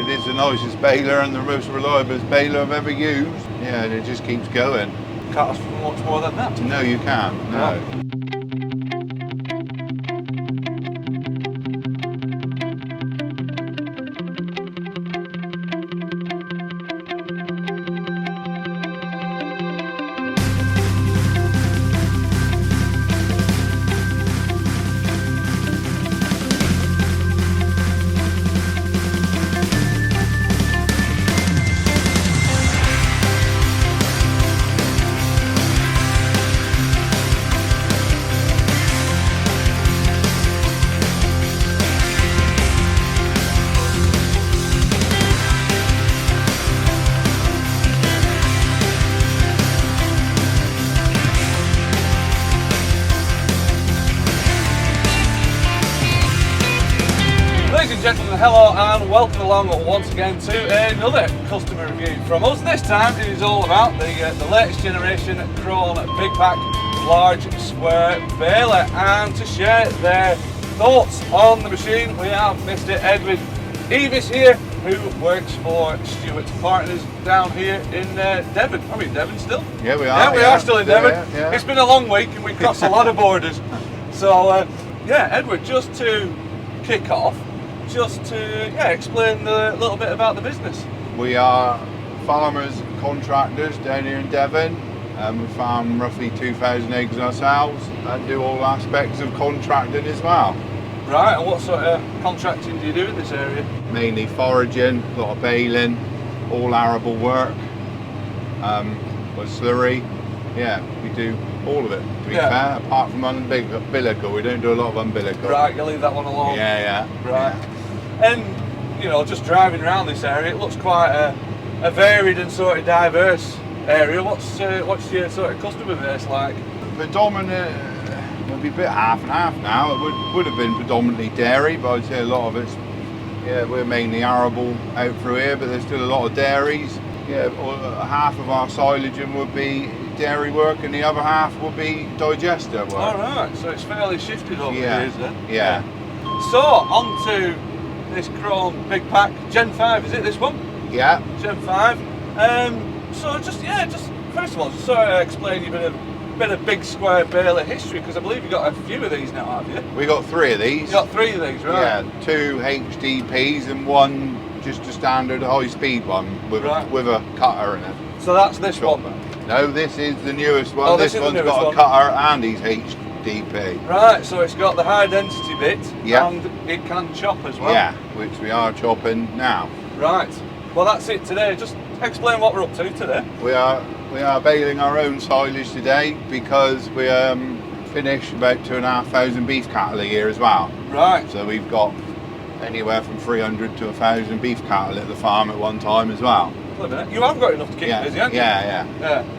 It is the nicest baler and the most reliable baler I've ever used. Yeah, and it just keeps going. Can't ask for much more than that. No, you can't. No. Ladies and gentlemen, hello and welcome along once again to another customer review from us. This time it is all about the latest generation Krone Big Pack large square baler, and to share their thoughts on the machine we have Mr. Edward Evis here, who works for Stuart Partners down here in Devon. Are we in Devon still? Yeah, we are. Yeah, we are still in Devon. Yeah. It's been a long week and we've crossed a lot of borders. So yeah, Edward, just to kick off, just to explain a little bit about the business. We are farmers and contractors down here in Devon. We farm roughly 2,000 acres ourselves and do all aspects of contracting as well. Right, and what sort of contracting do you do in this area? Mainly foraging, a lot of baling, all arable work, with slurry. Yeah, we do all of it, to be fair, apart from umbilical. We don't do a lot of umbilical. Right, you leave that one alone. Yeah. Right. And, you know, just driving around this area, it looks quite a varied and sort of diverse area. What's your sort of customer base like? Predominant, maybe a bit half and half now. It would have been predominantly dairy, but I'd say a lot of it's, we're mainly arable out through here, but there's still a lot of dairies. Yeah, half of our silaging would be dairy work and the other half would be digester work. All right, so it's fairly shifted over here, is it? Yeah. So, on to this Krone Big Pack Gen 5, is it this one? Yeah. Gen 5. So just first of all, just sort of explain a bit of big square baler history, because I believe you've got a few of these now, have you? We got 3 of these. You got 3 of these, right? Yeah, 2 HDPs and 1 just a standard high-speed one with a cutter in it. So that's this one? No, this is the newest one. Oh, this one's got a cutter and he's HDP. Right, so it's got the high density bit, yeah, and it can chop as well. Yeah, which we are chopping now. Right. Well, that's it today. Just explain what we're up to today. We are baling our own silage today because we finish about 2,500 beef cattle a year as well. Right. So we've got anywhere from 300 to 1,000 beef cattle at the farm at one time as well. You have got enough to keep you busy, haven't you?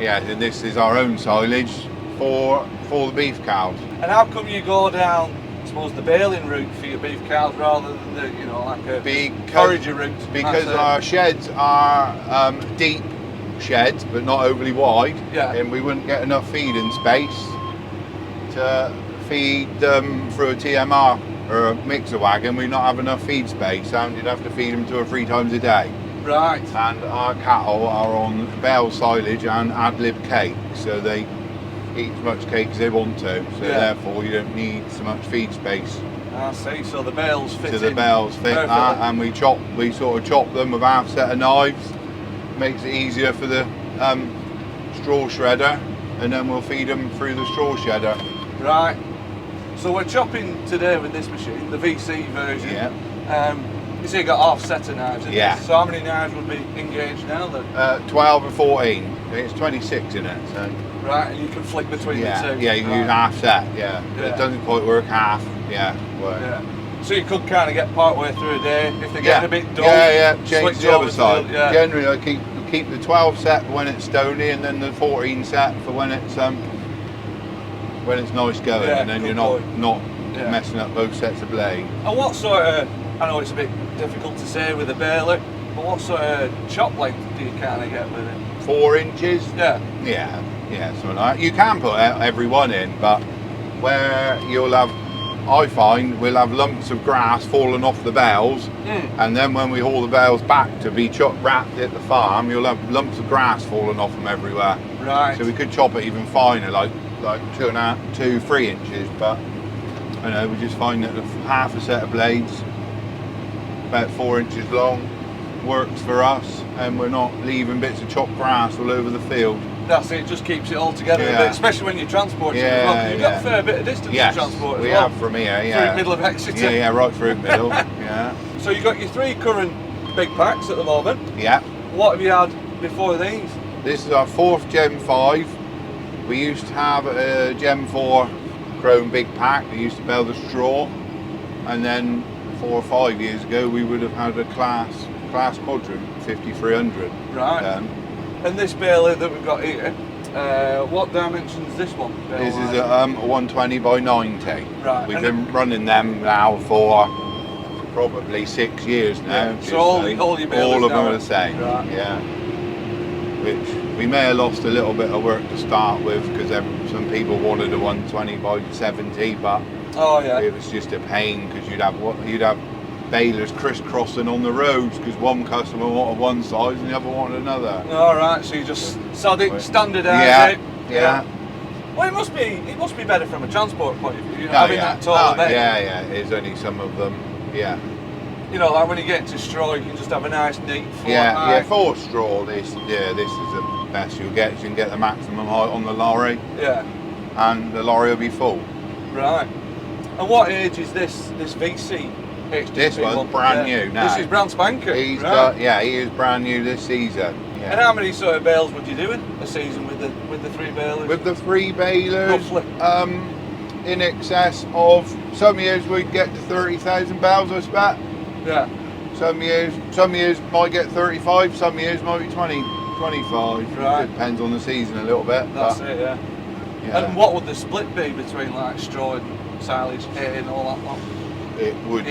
Yeah, and this is our own silage for the beef cows. And how come you go down, I suppose, the baling route for your beef cows rather than the, like a forager route? Because our sheds are deep sheds, but not overly wide, and we wouldn't get enough feeding space to feed them through a TMR or a mixer wagon. We'd not have enough feed space, and you'd have to feed them 2 or 3 times a day. Right. And our cattle are on bale silage and ad-lib cake, so they eat as much cake as they want to, so therefore you don't need so much feed space. I see, so the bales fit So the bales fit that, and we sort of chop them with half set of knives. Makes it easier for the straw shredder, and then we'll feed them through the straw shredder. Right. So we're chopping today with this machine, the VC version. Yeah. You see, you got half set of knives in Yeah. this. So how many knives would be engaged now then? 12 and 14. It's 26 in it. So. Right, and you can flick between the two. Yeah, you can use half set. Yeah. It doesn't quite work half. Work. Yeah. So you could kind of get part way through a day if they get a bit dull. Change the other side. Generally, I keep the 12 set for when it's stony, and then the 14 set for when it's nice going, and then you're not messing up both sets of blade. And what sort of, I know it's a bit difficult to say with a baler, but what sort of chop length do you kind of get with it? 4 inches. Yeah, something like that. You can put every one in, but where you'll have I find we'll have lumps of grass falling off the bales, and then when we haul the bales back to be wrapped at the farm, you'll have lumps of grass falling off them everywhere. Right. So we could chop it even finer, like 2.5–3 inches, but you know, we just find that half a set of blades, about 4 inches long, works for us, and we're not leaving bits of chopped grass all over the field. That's it, just keeps it all together a bit, especially when you're transporting it as well, 'cause you've got a fair bit of distance to transport as we well. have from here, Through the middle of Exeter. Yeah, right through the middle, yeah. So you've got your 3 current big packs at the moment. Yeah. What have you had before these? This is our 4th Gen 5. We used to have a Gen 4 chrome big pack that used to bale the straw, and then 4 or 5 years ago we would have had a class quadrant 5300. Right. And this baler that we've got here, what dimension is this one? This is a 120 by 90. Right. We've been running them now for probably 6 years now. Yeah. So all your balers all of them now are the same. Right. Yeah. Which we may have lost a little bit of work to start with, because some people wanted a 120 by 70, but it was just a pain, because you'd have balers crisscrossing on the roads, because one customer wanted one size and the other wanted another. All right, so you just standardise it. Yeah. Well, it must be better from a transport point of view, you know, having that taller bed. Yeah. It's only some of them. Yeah. You know, like when you get into straw, you can just have a nice neat floor. Yeah. For straw, this is the best you'll get. You can get the maximum height on the lorry. Yeah. And the lorry will be full. Right. And what age is this VC? HDP This one's brand new now. This is brand spanker. He is brand new this season. Yeah. And how many sort of bales would you do in a season with the 3 balers? With the 3 balers, roughly. In excess of, some years we'd get to 30,000 bales, I expect. Yeah. Some years might get 35, some years might be 25. Right. It depends on the season a little bit. That's it, yeah. And what would the split be between like straw and silage, hay and all that lot? It would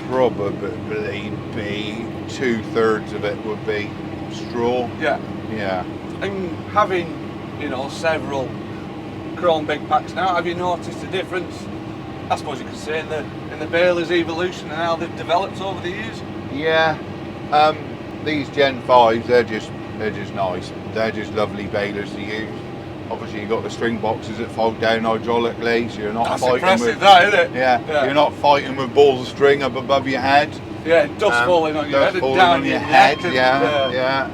probably be 2/3 of it would be straw. Yeah. Yeah. And having, you know, several chrome big packs now, have you noticed a difference, I suppose you could say, in the balers' evolution and how they've developed over the years? Yeah. These Gen 5s, they're just nice. They're just lovely balers to use. Obviously, you've got the string boxes that fold down hydraulically, so you're not That's fighting impressive, with. that, isn't it? Yeah, you're not fighting with balls of string up above your head. Yeah, dust falling on your head and down your head. neck. Yeah.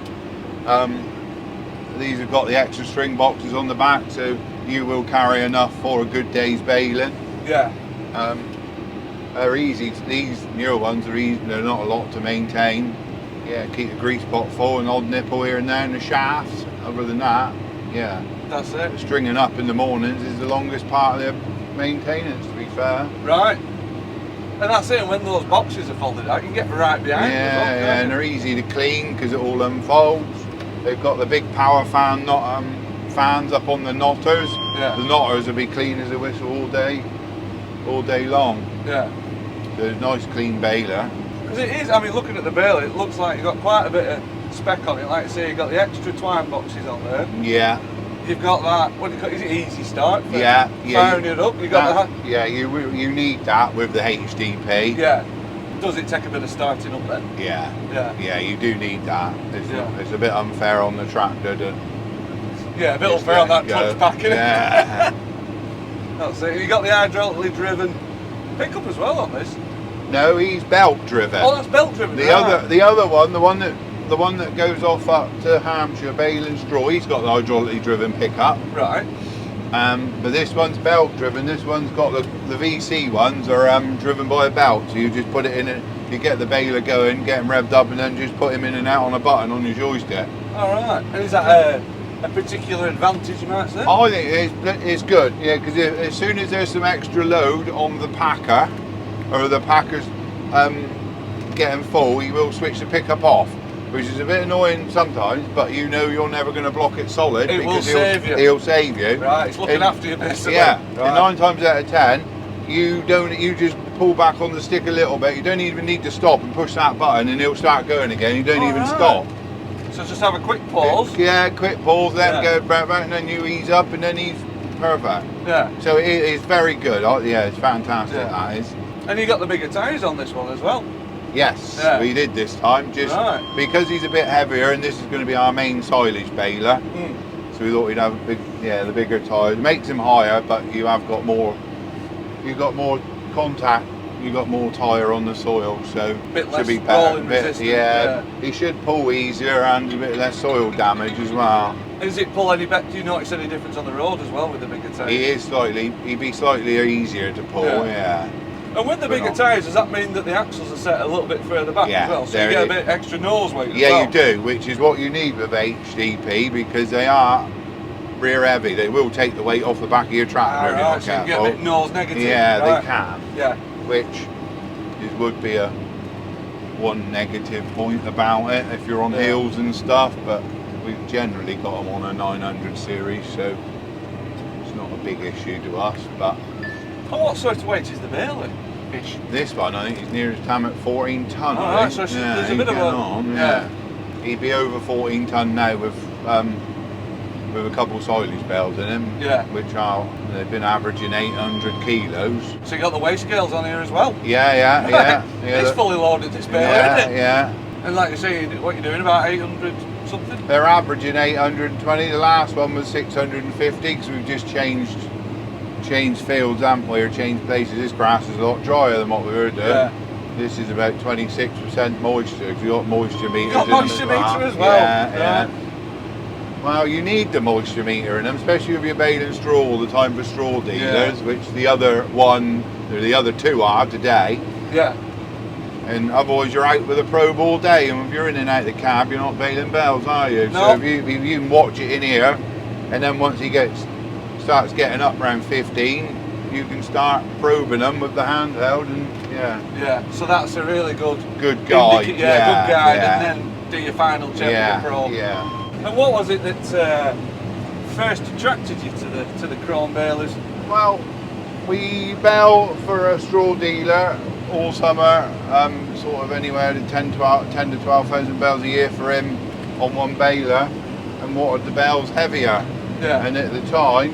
These have got the extra string boxes on the back, so you will carry enough for a good day's baling. Yeah. They're easy. These newer ones are easy. They're not a lot to maintain. Yeah, keep the grease pot full, an odd nipple here and there in the shafts. Other than that, yeah. That's it. The stringing up in the mornings is the longest part of their maintenance, to be fair. Right. And that's it, and when those boxes are folded out, you can get right behind them. Yeah, and they're easy to clean because it all unfolds. They've got the big power fans up on the knotters. Yeah. The knotters will be clean as a whistle all day long. Yeah. So it's a nice clean baler. Because it is, I mean, looking at the baler, it looks like you've got quite a bit of spec on it. Like I say, you've got the extra twine boxes on there. Yeah. You've got that, what do you call it? Is it easy start? Yeah. Firing it up, you got that. Yeah, you need that with the HDP. Yeah. Does it take a bit of starting up then? Yeah. Yeah. Yeah, you do need that. It's a bit unfair on the tractor to. Yeah, a bit unfair on that clutch pack, innit? Yeah. That's it. You got the hydraulically driven pickup as well on this. No, he's belt driven. Oh, that's belt driven. The other one, the one that goes off up to Hampshire, baling straw, he's got the hydraulically driven pickup. Right. But this one's belt driven. This one's got the VC ones are driven by a belt. So you just put it in, you get the baler going, get him revved up, and then just put him in and out on a button on your joystick. All right. And is that a particular advantage, you might say? I think it's good, yeah, because as soon as there's some extra load on the packer, or the packer's getting full, he will switch the pickup off, which is a bit annoying sometimes, but you know you're never going to block it solid because he'll save you. Right, it's looking after you basically. Yeah, right. And 9 times out of 10, you just pull back on the stick a little bit. You don't even need to stop and push that button, and he'll start going again. You don't even stop. So just have a quick pause. Yeah, quick pause, let him go back, and then you ease up, and then he's perfect. Yeah. So it's very good. Oh, yeah, it's fantastic. Yeah. That is. And you got the bigger tyres on this one as well. Yes, Yeah. we did this time, just because he's a bit heavier, and this is going to be our main silage baler. So we thought we'd have the bigger tyres. It makes them higher, but you have got more. You've got more contact. You've got more tyre on the soil, so bit should be less better. rolling resistant. Yeah, he should pull easier and a bit less soil damage as well. Does it pull any better? Do you notice any difference on the road as well with the bigger tyres? He'd be slightly easier to pull. Yeah. And with the bigger tyres, does that mean that the axles are set a little bit further back as well? So you get a bit extra nose weight as well? Yeah, you do, which is what you need with HDP, because they are rear heavy. They will take the weight off the back of your tractor if you're not so you careful. get a bit nose negative. Yeah, they can. Yeah. Which would be one negative point about it if you're on hills and stuff, but we've generally got them on a 900 series, so it's not a big issue to us. But and what sort of weight is the baler? This one, I think, he's nearest time at 14 tonne. Right, so there's a bit of a He'd be over 14 tonne now with a couple of silage bales in him, which they've been averaging 800 kilos. So you got the weigh scales on here as well? Yeah. It's fully loaded, this baler, isn't it? Yeah. And like you say, what you're doing, about 800 something? They're averaging 820. The last one was 650 because we've just changed fields, haven't we, or changed places. This grass is a lot drier than what we were doing. Yeah. This is about 26% moisture because you've got moisture meters. You've got moisture meter as well. Yeah. Well, you need the moisture meter in them, especially if you're baling straw all the time for straw dealers, which the other two are today. Yeah. And otherwise you're out with a probe all day, and if you're in and out of the cab, you're not baling bales, are you? No. So if you can watch it in here, and then once he starts getting up around 15, you can start probing them with the handheld, and yeah. So that's a really good guide. Good guide, and then do your final check with the probe. Yeah. And what was it that first attracted you to the chrome balers? Well, we bale for a straw dealer all summer, sort of anywhere to 10 to 12,000 bales a year for him on one baler, and wanted the bales heavier. Yeah. And at the time,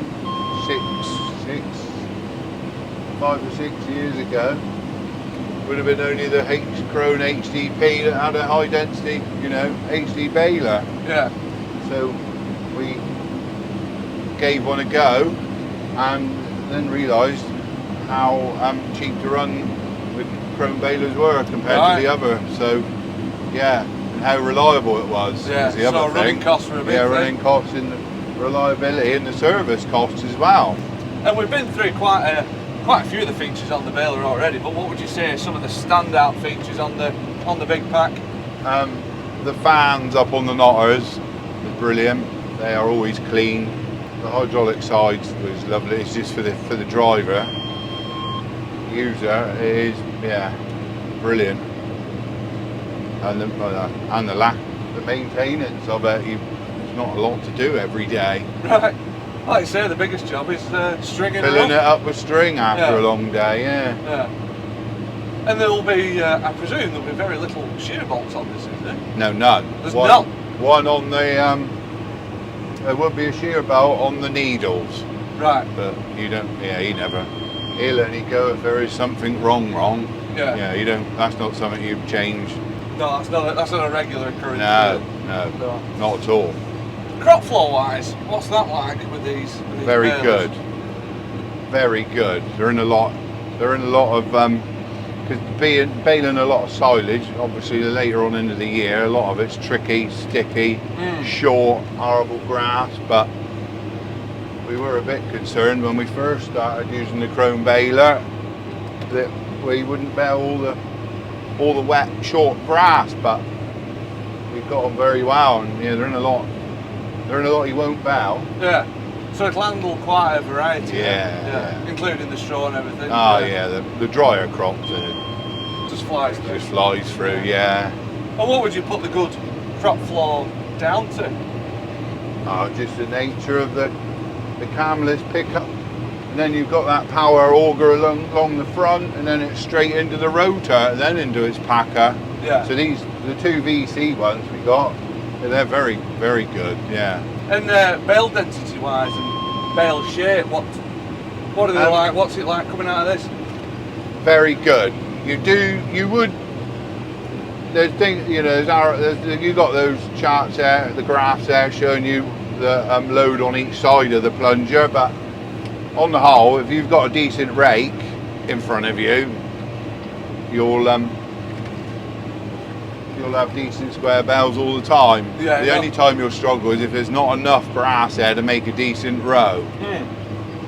5 or 6 years ago, would have been only the Krone HDP that had a high density, HD baler. Yeah. So we gave one a go, and then realised how cheap to run with chrome balers were compared to the other. So and how reliable it was. Yeah. The other so running costs were a big thing. Running costs and the reliability and the service costs as well. And we've been through quite a few of the features on the baler already. But what would you say are some of the standout features on the big pack? The fans up on the knotters are brilliant. They are always clean. The hydraulic sides was lovely. It's just for the driver user. It is brilliant. And the maintenance of it, it's not a lot to do every day. Right. Like I say, the biggest job is stringing filling it up with string after a long day. Yeah. And there will be, I presume, there'll be very little shear bolts on this, isn't there? No, none. There's none. One on the. There would be a shear bolt on the needles. Right. But you don't. Yeah, he'll only go if there is something wrong. Yeah. Yeah, you don't. That's not something you change. No, that's not a regular occurrence. No, not at all. Crop flow wise, what's that like with these Very balers? good. Very good. They're in a lot of because baling a lot of silage. Obviously, later on into the year, a lot of it's tricky, sticky, short, horrible grass. But we were a bit concerned when we first started using the chrome baler that we wouldn't bale all the wet, short grass. But we've got them very well, and they're in a lot. You won't bale. Yeah. So it'll handle quite a variety. Yeah. Including the straw and everything. Oh yeah, the drier crops it just flies through. Just flies through, yeah. And what would you put the good crop flow down to? Oh, just the nature of the camless pickup. And then you've got that power auger along the front, and then it's straight into the rotor, and then into its packer. Yeah. So the two VC ones we got, they're very, very good, yeah. And bale density wise and bale shape? What are they like? What's it like coming out of this? Very good. You would. There's things, you know. You got those charts there, the graphs there showing you the load on each side of the plunger, but on the whole, if you've got a decent rake in front of you, you'll have decent square bales all the time. Yeah, the only time you'll struggle is if there's not enough grass there to make a decent row.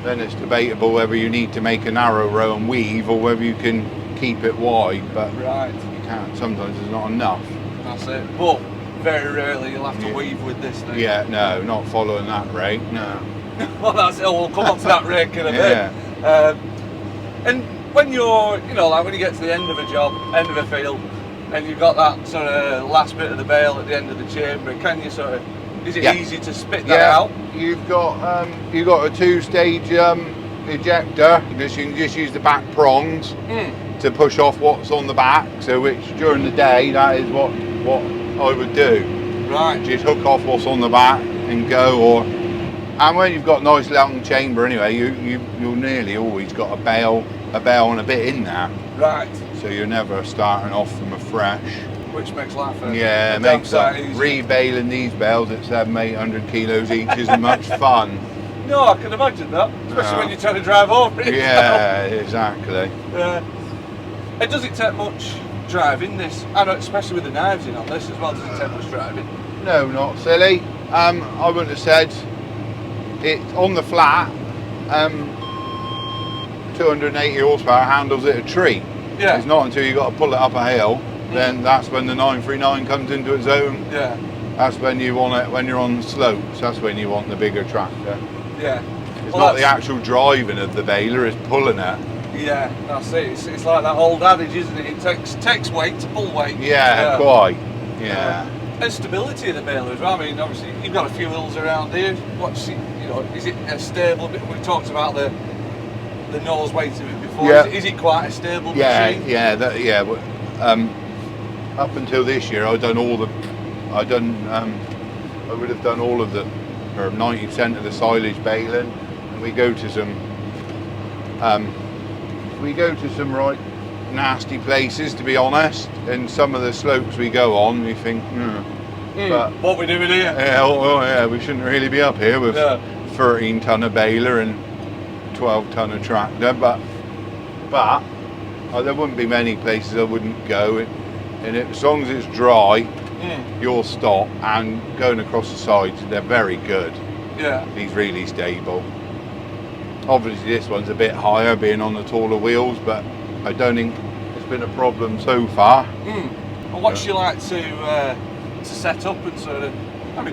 Then it's debatable whether you need to make a narrow row and weave, or whether you can keep it wide, but you can't. Sometimes there's not enough. That's it. But very rarely you'll have to weave with this thing. Yeah, no, not following that rake, no. Well, that's it. We'll come on to that rake in a bit. And when you're, you know, like when you get to the end of a job, end of a field, and you've got that sort of last bit of the bale at the end of the chamber, can you sort of, is it easy to spit that out? You've got a 2-stage ejector. You can just use the back prongs to push off what's on the back. So which during the day, that is what I would do. Right. Just hook off what's on the back and go. And when you've got a nice long chamber anyway, you'll nearly always got a bale and a bit in there. Right. So you're never starting off from afresh. Which makes life it makes rebaling these bales at 700-800 kilos each isn't much fun. No, I can imagine that, especially when you're trying to drive over it. Yeah, exactly. And does it take much driving this? I know, especially with the knives in on this as well. Does it take much driving? No, not silly. I wouldn't have said it on the flat. 280 horsepower handles it a treat. Yeah. It's not until you got to pull it up a hill, then that's when the 939 comes into its own. Yeah. That's when you want it, when you're on slopes, that's when you want the bigger tractor. Yeah. It's not the actual driving of the baler, it's pulling it. Yeah, that's it. It's like that old adage, isn't it? It takes weight to pull weight. Yeah, quite. Yeah. And stability of the baler as well. I mean, obviously you've got a few hills around here. Is it a stable? We talked about the nose weight of it before. Yeah. Is it quite a stable machine? Up until this year, I would have done all of the, or 90% of the silage baling, and we go to some right nasty places, to be honest. And some of the slopes we go on, we think, but what we doing here? Yeah, we shouldn't really be up here with 13 tonne of baler and 12 tonne of tractor, but there wouldn't be many places I wouldn't go, and as long as it's dry, you'll stop. And going across the sides, they're very good. Yeah. He's really stable. Obviously this one's a bit higher, being on the taller wheels, but I don't think it's been a problem so far. And what she like to set up and sort of,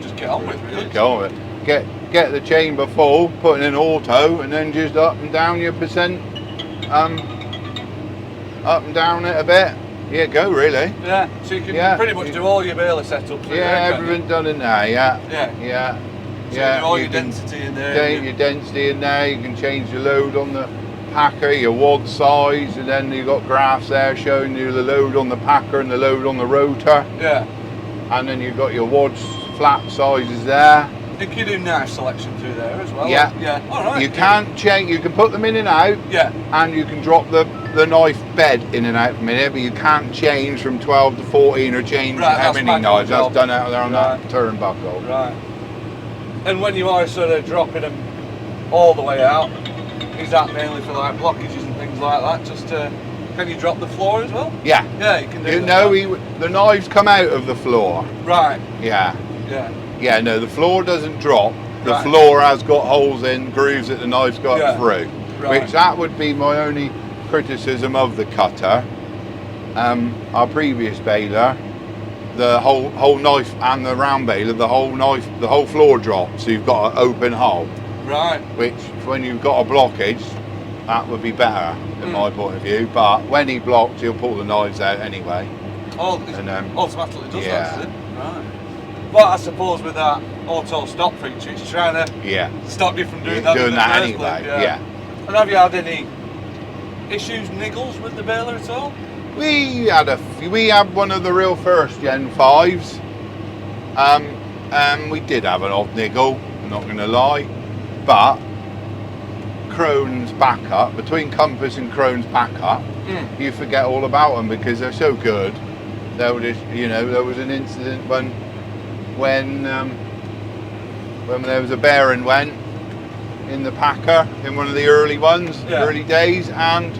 just get on with, really? Just get on with it. Get the chamber full, put in auto, and then just up and down your percent, up and down it a bit. Yeah, go really. Yeah, so you can pretty much do all your baler setups. Everything done in there. Yeah. So you do all your density in there. Your density in there. You can change the load on the packer, your wad size, and then you've got graphs there showing you the load on the packer and the load on the rotor. Yeah. And then you've got your wads flat sizes there. You can do knife selection through there as well. Yeah. Yeah. All right. You can't change. You can put them in and out. Yeah. And you can drop the knife bed in and out from in here, but you can't change from 12 to 14 or change how many knives. That's done out there on that turnbuckle. Right. And when you are sort of dropping them all the way out, is that mainly for like blockages and things like that? Just can you drop the floor as well? Yeah. Yeah, you can do that. No, the knives come out of the floor. Right. Yeah. Yeah. Yeah, no, the floor doesn't drop. The floor has got holes in, grooves that the knife's got through. Right. Which that would be my only criticism of the cutter. Our previous baler, the whole knife and the round baler, the whole floor drops, so you've got an open hole. Right. Which, when you've got a blockage, that would be better, in my point of view. But when he blocks, he'll pull the knives out anyway. Oh, and automatically does that, does it? Right. But I suppose with that auto stop feature, it's trying to stop you from doing that. Doing that anyway. Yeah. And have you had any issues, niggles with the baler at all? We had one of the real first Gen 5s. We did have an odd niggle, I'm not going to lie, but Crone's backup, between Compass and Crone's backup, you forget all about them because they're so good. There was, there was an incident when there was a bearing went in the packer in one of the early ones, early days, and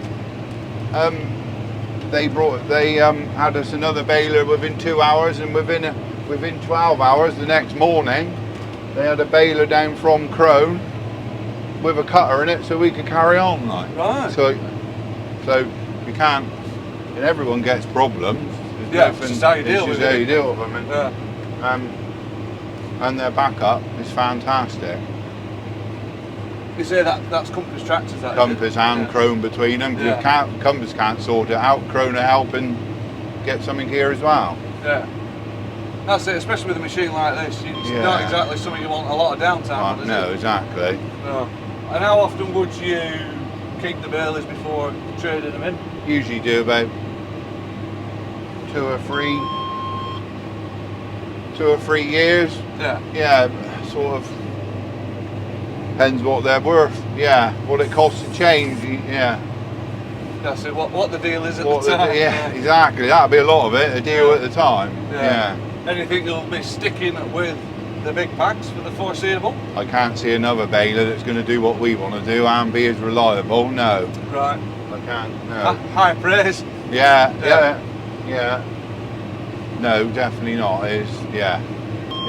they had us another baler within 2 hours, and within 12 hours the next morning they had a baler down from Crone with a cutter in it so we could carry on, like. Right. So you can't, and everyone gets problems. It's just how you deal with it. How you deal with them, and their backup is fantastic. You say that's Compass tractors, that Compass and Crone between them. Compass can't sort it out. Crone are helping get something here as well. Yeah. That's it, especially with a machine like this. It's not exactly something you want a lot of downtime on, is it? No, exactly. No. And how often would you keep the balers before trading them in? Usually do about 2 or 3 years. Yeah. Yeah, sort of depends what they're worth. Yeah, what it costs to change. Yeah. That's it. What the deal is at the time. Yeah, exactly. That'll be a lot of it. A deal at the time. Yeah. Anything you'll be sticking with the big packs for the foreseeable? I can't see another baler that's going to do what we want to do and be as reliable. No. Right. I can't. No. High praise. Yeah. No, definitely not. It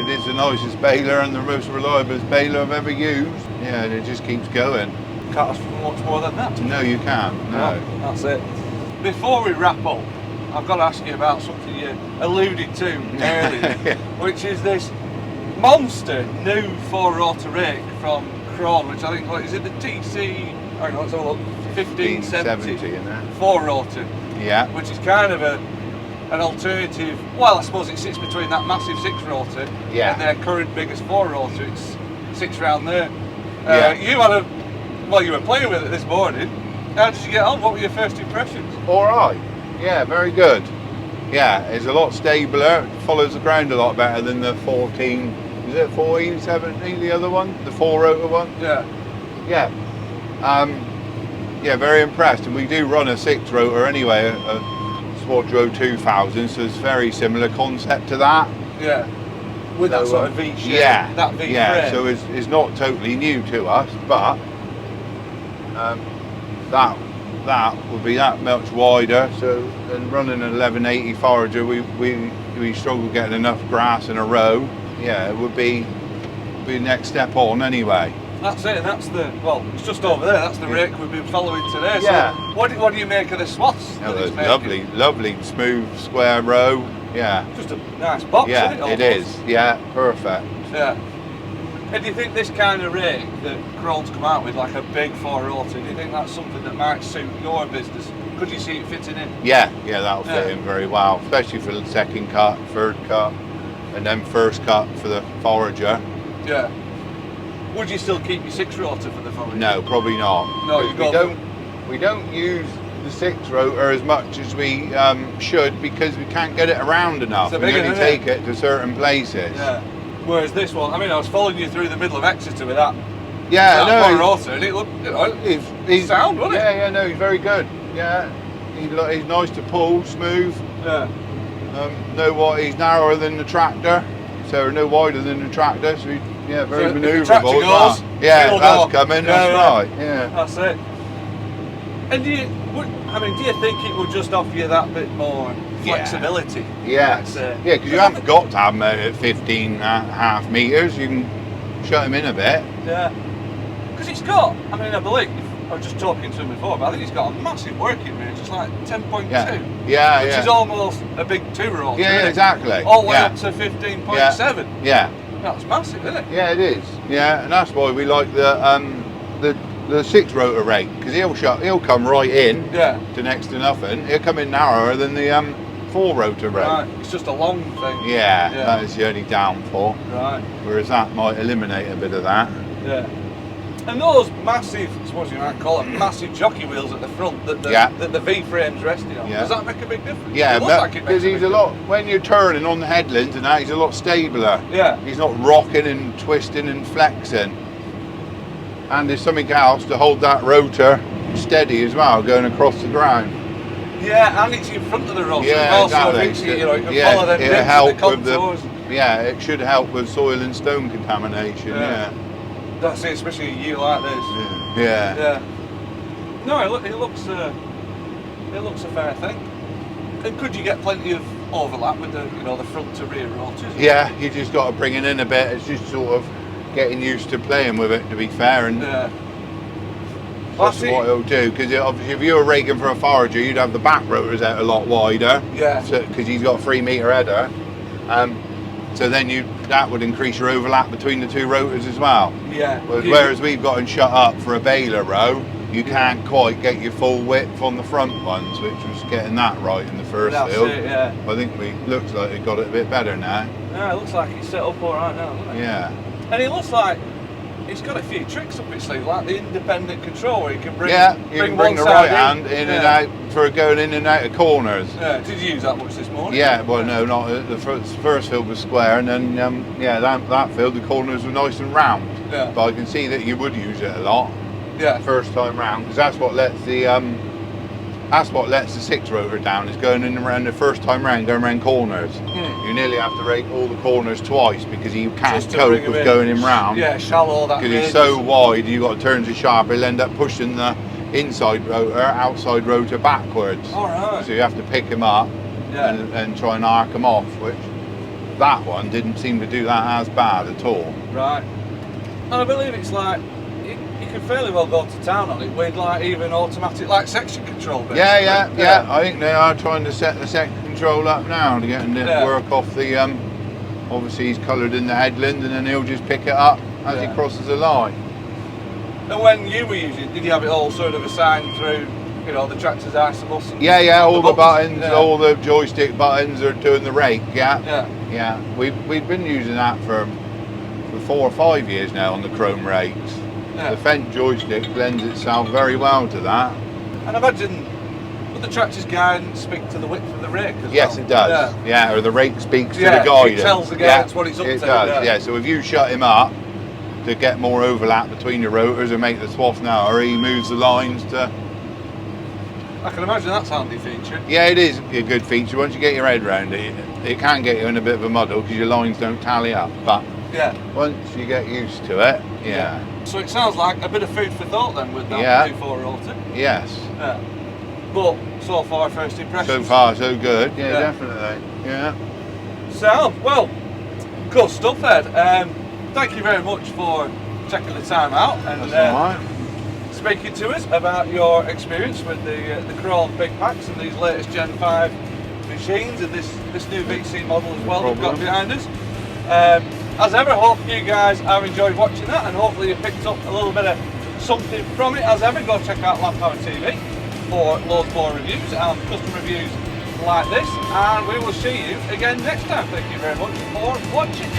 is the nicest baler and the most reliable baler I've ever used. Yeah, and it just keeps going. Can't ask for much more than that. No, you can't. No. That's it. Before we wrap up, I've got to ask you about something you alluded to earlier, which is this monster new 4-rotor rake from Crone, which I think, what is it, the TC? Hang on, let's have a look. 1570 4-rotor. Yeah. Which is kind of an alternative. Well, I suppose it sits between that massive 6-rotor and their current biggest 4-rotor. It sits around there. You were playing with it this morning. How did you get on? What were your first impressions? All right. Yeah, very good. Yeah, it's a lot stabler. It follows the ground a lot better than the 14. Is it 1470? The other one, the 4-rotor one. Yeah. Yeah. Yeah, very impressed. And we do run a 6-rotor anyway, a Squadro 2000, so it's very similar concept to that. Yeah. With that sort of V shape. Yeah. That V yeah. frame. So it's not totally new to us, but that would be that much wider. So, and running an 1180 forager, we struggle getting enough grass in a row. Yeah, it would be the next step on anyway. That's it, and that's it's just over there, that's the rake we've been following today. Yeah. So what do you make of the swaths? Lovely, smooth, square row. Yeah. Just a nice box, isn't it? Yeah, it is. Yeah, perfect. Yeah. And do you think this kind of rake that Crone's come out with, like a big 4-rotor, do you think that's something that might suit your business? Could you see it fitting in? Yeah, that'll fit in very well, especially for the second cut, third cut, and then first cut for the forager. Yeah. Would you still keep your 6-rotor for the forager? No, probably not. No, we don't use the 6-rotor as much as we should because we can't get it around enough. We only take it to certain places. Yeah. Whereas this one, I mean, I was following you through the middle of Exeter with that. Yeah, that 4-rotor, and it looked, he's sound, wasn't it? Yeah, no, he's very good. Yeah, he's nice to pull, smooth. Yeah. He's narrower than the tractor, so no wider than the tractor. So very so manoeuvrable. If the tractor goes, that's coming. That's right. Yeah. That's it. And do you think it will just offer you that bit more flexibility? Yeah, because you haven't got to have them out at 15.5 metres. You can shut them in a bit. Yeah, because it's got, I believe, I was just talking to him before, but I think he's got a massive working range. It's like 10.2. Yeah. Which is almost a big 2-rotor. Yeah, exactly. All the way up to 15.7. Yeah. That's massive, isn't it? Yeah, it is. Yeah, and that's why we like the 6-rotor rake, because he'll come right in to next to nothing. He'll come in narrower than the 4-rotor rake. Right, it's just a long thing. Yeah, that is the only downfall. Right. Whereas that might eliminate a bit of that. Yeah. And those massive, I suppose you might call it, massive jockey wheels at the front that the V-frame's resting on, does that make a big difference? Yeah, because he's a lot, when you're turning on the headlands and that, he's a lot stabler. Yeah. He's not rocking and twisting and flexing. And there's something else to hold that rotor steady as well, going across the ground. Yeah, and it's in front of the rotor Yeah, as well, exactly. so it can follow them it'll dips help and the with contours. yeah, it should help with soil and stone contamination. Yeah. That's it, especially a year like this. Yeah. No, it looks a fair thing. And could you get plenty of overlap with the the front to rear rotors? Yeah, you just got to bring it in a bit. It's just sort of getting used to playing with it, to be fair. And that's what it'll do. Because obviously, if you were raking for a forager, you'd have the back rotors out a lot wider. Yeah. Because he's got a 3 metre header. So then that would increase your overlap between the two rotors as well. Yeah. Whereas we've got them shut up for a baler row, you can't quite get your full width on the front ones, which was getting that right in the first field. It, yeah. I think looks like it got it a bit better now. Yeah, it looks like it's set up all right now, doesn't it? Yeah. And it looks like it's got a few tricks up its sleeve, like the independent control where you can bring you can bring the right hand in and out for going in and out of corners. Yeah. Did you use that much this morning? Yeah, well no, not the first field was square, and then that field the corners were nice and round. Yeah. But I can see that you would use it a lot. Yeah. First time round, because that's what lets the 6 rotor down, is going in around the first time round, going around corners. You nearly have to rake all the corners twice because you can't cope with going in round. Yeah, shallow that. Because he's so wide, you've got to turn to sharp, he'll end up pushing the inside rotor, outside rotor backwards. Alright. So you have to pick him up and try and arc him off, which that one didn't seem to do that as bad at all. Right. And I believe it's like, you can fairly well go to town on it with like even automatic like section control. Yeah. I think they are trying to set the section control up now to get him to work off the, obviously he's coloured in the headland, and then he'll just pick it up as he crosses the line. And when you were using it, did you have it all sort of assigned through, the tractor's ISA buttons? Yeah, all the buttons, all the joystick buttons are doing the rake, yeah. We've been using that for 4 or 5 years now on the chrome rakes. Yeah. The Fendt joystick lends itself very well to that. And I imagine, would the tractor's guidance speak to the width of the rake as Yes, well? It does. Yeah, or the rake speaks to the guidance. It tells the guidance what it's up to. It does, yeah. So if you shut him up to get more overlap between your rotors and make the swath narrower, he moves the lines to... I can imagine that's a handy feature. Yeah, it is a good feature. Once you get your head around it, it can get you in a bit of a muddle because your lines don't tally up. But once you get used to it, So it sounds like a bit of food for thought then with that 2.4 rotor. Yes. Yeah. But so far, first impressions. So far, so good. Yeah, definitely. Yeah. So, well, good stuff, Ed. Thank you very much for checking the time out and speaking to us about your experience with the Krone Big Packs and these latest Gen 5 machines and this new VC model as well that we've got behind us. As ever, hope you guys have enjoyed watching that, and hopefully you picked up a little bit of something from it. As ever, go check out LandPower TV for loads more reviews and custom reviews like this, and we will see you again next time. Thank you very much for watching.